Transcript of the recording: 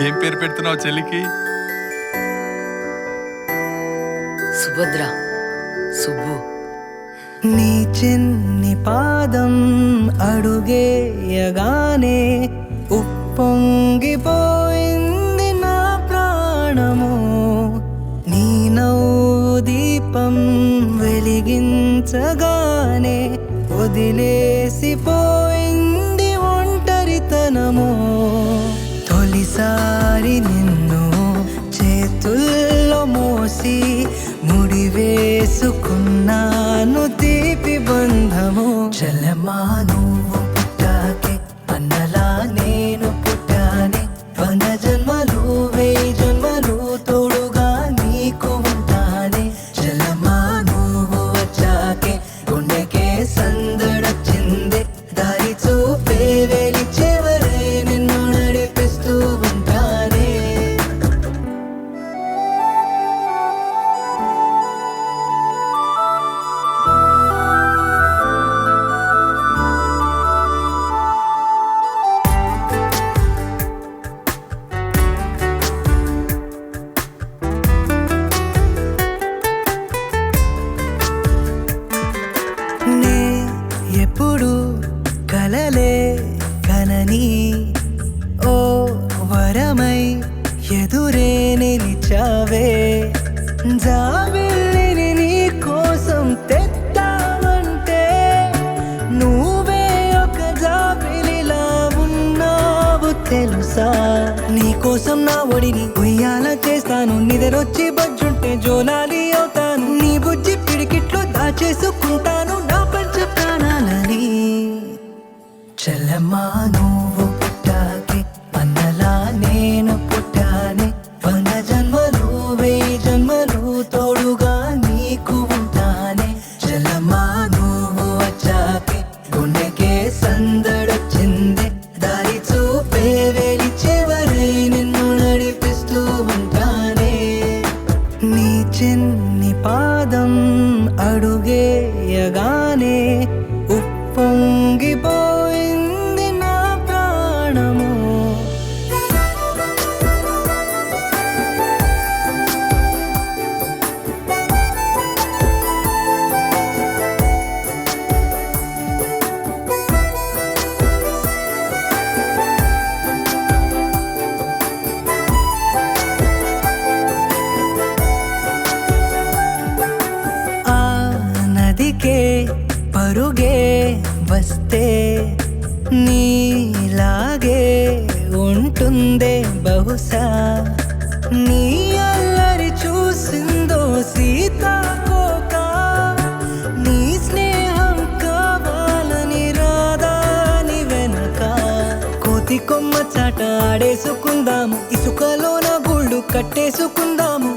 ఏం పేరు పెడుతున్నావు చెల్లికి? సుభద్ర, సుబ్బు. నీ చిన్ని పాదం అడుగేయగానే ఉప్పొంగిపోయింది నా ప్రాణము. నీ నవ్వు దీపం వెలిగించగానే వదిలేసిపోయింది ఒంటరితనము. తొలిసారి నిన్ను చేతుల్లో మోసి ముడివేసుకున్నాను తీపి బంధము. చలమా నువ్వు పుట్టాకే అన్నలా నేను పుట్టానే. 100 జన్మలు 1000 జన్మలు తోడుగా నీకు ఉంటానే. చలమా నువ్వు వచ్చాకే గుండెకే సందడొచ్చిందే. దారి చూపే వెలి చివరై నిన్ను నడిపిస్తూ ఉంటానే. నే ఎప్పుడు కలలే కనని ఓ వరమై ఎదురే నిలిచావే. జాబిల్లిని నీ కోసం తెత్తావంటే నువ్వే ఒక జాబిలిలా ఉన్నావు తెలుసా. నీ కోసం నా ఒడిని ఉయ్యాల చేస్తాను. నిద్రొచ్చి బజ్జుంటే జోలాలి అవుతాను. నీ బుజ్జి పిడికిట్లో దాచేసుకుంటాను నా పంచ ప్రాణాలని. చల్లమ్మా నువ్వు పుట్టాకే అన్నలా నేను పుట్టానే. 100 జన్మలు 1000 జన్మలు తోడుగా నీకు ఉంటానే. చల్లమ్మా నువ్వు వచ్చాకే గుండెకే సందడొచ్చిందే. దారి చూపే వెలి చివరై నిన్ను నడిపిస్తూ ఉంటానే. నీ చిన్ని పాదం అడుగేయగానే ఉప్పొంగిపోయింది నా ప్రాణము. ఆ నదికే పరుగే వస్తే నీలాగే ఉంటుందే బహుశా. నీ అల్లరి చూసిందో సీతాకోక. నీ స్నేహం కావాలని రాదాని వెనక. కోతి కొమ్మ చాట ఆడేసుకుందాము. ఇసుకలోన గూళ్ళు కట్టేసుకుందాము.